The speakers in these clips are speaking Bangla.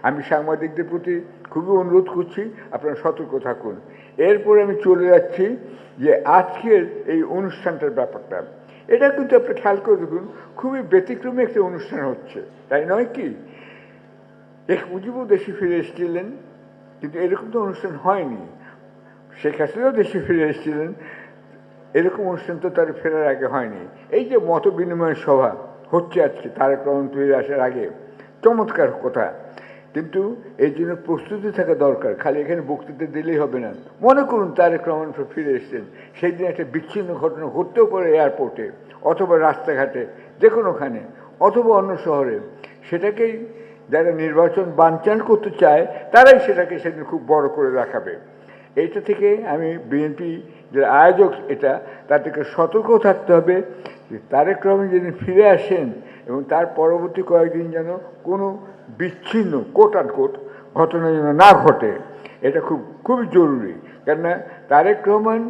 আমি সাংবাদিকদের প্রতি খুবই অনুরোধ করছি, আপনারা সতর্ক থাকুন। এরপরে আমি চলে যাচ্ছি যে আজকের এই অনুষ্ঠানটার ব্যাপারটা, এটা কিন্তু আপনি খেয়াল করে দেখুন, খুবই ব্যতিক্রমী একটা অনুষ্ঠান হচ্ছে, তাই নয় কি? শেখ মুজিবও দেশে ফিরে এসেছিলেন, কিন্তু এরকম তো অনুষ্ঠান হয়নি। শেখ হাসিনাও দেশে ফিরে এসেছিলেন, এরকম অনুষ্ঠান তো তার ফেরার আগে হয়নি। এই যে মত বিনিময় সভা হচ্ছে আজকে তারেক রহমান ফিরে আসার আগে, চমৎকার কথা, কিন্তু এই জন্য প্রস্তুতি থাকা দরকার। খালি এখানে বক্তৃতা দিলেই হবে না। মনে করুন তারেক রহমান ফিরে এসেছেন, সেই দিন একটা বিচ্ছিন্ন ঘটনা ঘটতেও পারে এয়ারপোর্টে, অথবা রাস্তাঘাটে, যে কোনোখানে, অথবা অন্য শহরে। সেটাকেই যারা নির্বাচন বানচাল করতে চায় তারাই সেটাকে সেদিন খুব বড় করে দেখাবে। এইটা থেকে আমি বিএনপি যে আয়োজক, এটা তাদেরকে সতর্ক থাকতে হবে যে তারেক রহমান যেদিন ফিরে আসেন এবং তার পরবর্তী কয়েকদিন যেন কোনো বিচ্ছিন্ন কোট আন কোট ঘটনা যেন না ঘটে, এটা খুবই জরুরি। কেননা তারেক রহমান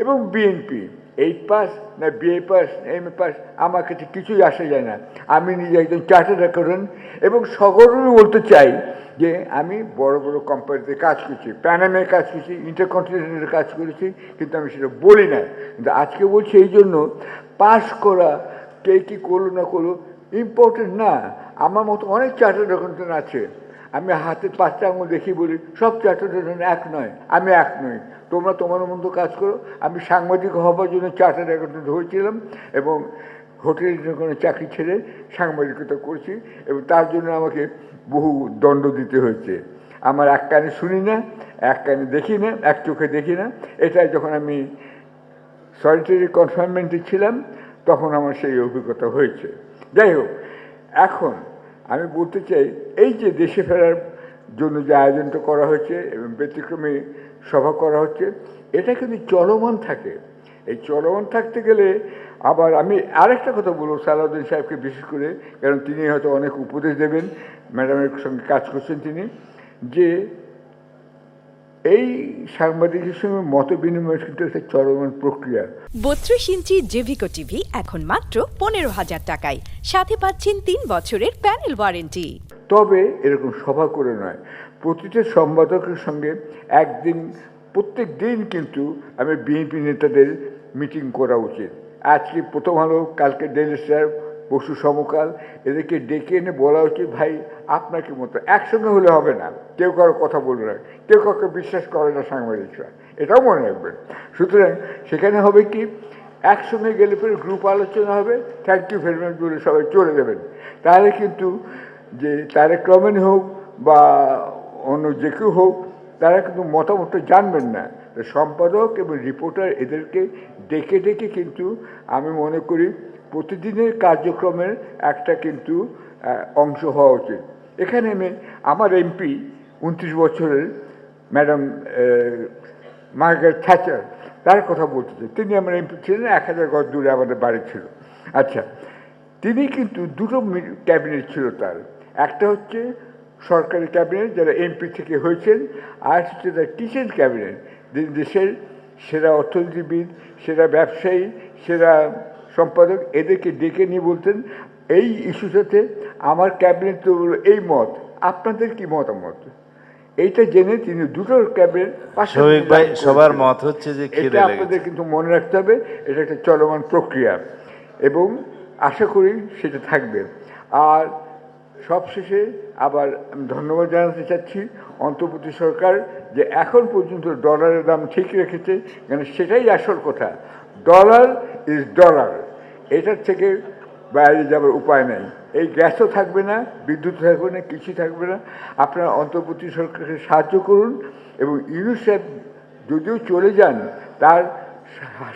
এবং বিএনপি 8 পাস না BA pass M A pass আমার কাছে কিছুই আসে যায় না। আমি নিজে একজন চার্টার্ড অ্যাকাউন্ট্যান্ট এবং সকলকে বলতে চাই যে আমি বড় বড় কোম্পানিতে কাজ করছি, প্যানামের কাজ করছি, ইন্টারকন্টিনেন্টালের কাজ করেছি, কিন্তু আমি সেটা বলি না। কিন্তু আজকে বলছি এই জন্য, পাস করা কে কী করলো না করলো ইম্পর্টেন্ট না। আমার মতো অনেক চার্টার্ড অ্যাকাউন্ট্যান্ট আছে, আমি হাতের 5টা আঙুল দেখি বলি সব চার্টার্ড অ্যাকাউন্ট্যান্ট এক নয়, আমি এক নই। তোমরা তোমার মতো কাজ করো। আমি সাংবাদিক হবার জন্য চার্টার্ড অ্যাকাউন্ট্যান্ট হয়েছিলাম এবং হোটেল কোনো চাকরি ছেড়ে সাংবাদিকতা করছি, এবং তার জন্য আমাকে বহু দণ্ড দিতে হয়েছে। আমার এক কানে শুনি না, এক কানে দেখি না, এক চোখে দেখি না। এটা যখন আমি সলিটারি কনফাইনমেন্টে ছিলাম তখন আমার সেই অভিজ্ঞতা হয়েছে। যাই হোক, এখন আমি বলতে চাই, এই যে দেশে ফেরার জন্য যে আয়োজনটা করা হয়েছে এবং ব্যতিক্রমী সভা করা হচ্ছে, এটা কিন্তু চলমান থাকে। এই চলমান থাকতে গেলে আবার আমি আরেকটা কথা বলবো সালাউদ্দিন সাহেবকে বিশেষ করে, কারণ তিনি হয়তো অনেক উপদেশ দেবেন, ম্যাডামের সঙ্গে কাজ করছেন তিনি, যে এই সাংবাদিকের সঙ্গে মত বিনিময় কিন্তু একটা চলমান প্রক্রিয়া। 32 ইঞ্চি জেভিকো টিভি এখন মাত্র 15,000 টাকায়, সাথে পাচ্ছেন 3 বছরের প্যানেল ওয়ারেন্টি। তবে এরকম সভা করে নয়, প্রতিটা সম্পাদকের সঙ্গে একদিন, প্রত্যেক দিন কিন্তু আমি বিএনপি নেতাদের মিটিং করা উচিত। আজকে প্রথম আলো, কালকে ডেইলি স্টার, পরশু সমকাল, এদেরকে ডেকে এনে বলা উচিত, ভাই আপনার কি মতো, একসঙ্গে হলে হবে না, কেউ কারো কথা বলবে না, কেউ কাউকে বিশ্বাস করে না সাংবাদিকরা, এটাও মনে রাখবেন। সুতরাং সেখানে হবে কি, একসঙ্গে গেলে পরে গ্রুপ আলোচনা হবে, থ্যাংক ইউ ভেরি মাচ বলে সবাই চলে যাবেন। তাহলে কিন্তু যে তারেক রহমান হোক বা অন্য যে কেউ হোক, তারা কিন্তু মতামতটা জানবেন না। সম্পাদক এবং রিপোর্টার এদেরকে ডেকে ডেকে কিন্তু আমি মনে করি প্রতিদিনের কার্যক্রমের একটা কিন্তু অংশ হওয়া উচিত। এখানে আমি আমার এমপি 29 বছরের ম্যাডাম মার্গারেট থ্যাচার, তার কথা বলতে চাই। তিনি আমার এমপি ছিলেন, 1000 গজ দূরে আমাদের বাড়ি ছিল। আচ্ছা, তিনি কিন্তু দুটো ক্যাবিনেট ছিল তার, একটা হচ্ছে সরকারি ক্যাবিনেট যারা এমপি থেকে হয়েছেন, আর হচ্ছে তার কিচেন ক্যাবিনেট, দেশের সেরা অর্থনীতিবিদ, সেরা ব্যবসায়ী, সেরা সম্পাদক, এদেরকে ডেকে নিয়ে বলতেন এই ইস্যুটাতে আমার ক্যাবিনেট তো বলল এই মত, আপনাদের কি মতামত। এইটা জেনে তিনি দুটো ক্যাবিনেট সবার মত হচ্ছে যে এটা আপনাদের কিন্তু মনে রাখতে হবে, এটা একটা চলমান প্রক্রিয়া এবং আশা করি সেটা থাকবে। আর সবশেষে আবার আমি ধন্যবাদ জানাতে চাচ্ছি অন্তর্বর্তী সরকার, যে এখন পর্যন্ত ডলারের দাম ঠিক রেখেছে, কেন সেটাই আসল কথা। ডলার ইজ ডলার, এটার থেকে বাইরে যাবার উপায় নেই। এই গ্যাসও থাকবে না, বিদ্যুৎ থাকবে না, কিছুই থাকবে না। আপনারা অন্তর্বর্তী সরকারকে সাহায্য করুন এবং ইউনূস সাহেব যদিও চলে যান, তার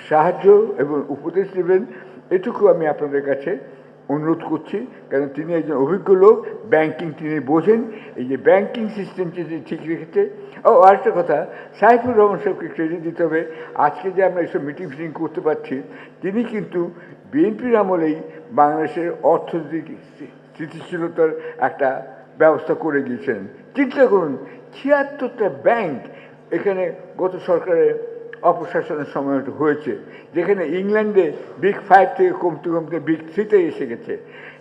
সাহায্য এবং উপদেশ দেবেন, এটুকু আমি আপনাদের কাছে অনুরোধ করছি। কারণ তিনি একজন অভিজ্ঞ লোক, ব্যাংকিং তিনি বোঝেন, এই যে ব্যাংকিং সিস্টেমটি তিনি ঠিক রেখেছে। ও আরেকটা কথা, সাইফুর রহমান সাহেবকে ক্রেডিট দিতে হবে। আজকে যে আমরা এসব মিটিং ফিটিং করতে পারছি, তিনি কিন্তু বিএনপির আমলেই বাংলাদেশের অর্থনৈতিক স্থিতিশীলতার একটা ব্যবস্থা করে গিয়েছেন। চিন্তা করুন, 76টা ব্যাংক এখানে গত সরকারে অপশাসনের সময় হয়েছে, যেখানে ইংল্যান্ডে বিগ 5 থেকে কমতে কমতে বিগ 3-তে এসে গেছে।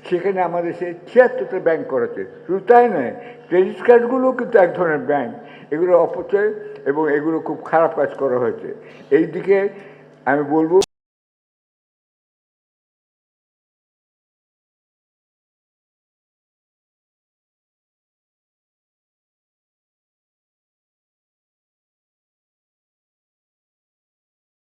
সেখানে আমাদের সে 76টা ব্যাংক করেছে। শুধু তাই নয়, ক্রেডিট কার্ডগুলোও কিন্তু এক ধরনের ব্যাংক। এগুলো অপচয় এবং এগুলো খুব খারাপ কাজ করা হয়েছে। এই দিকে আমি বলবো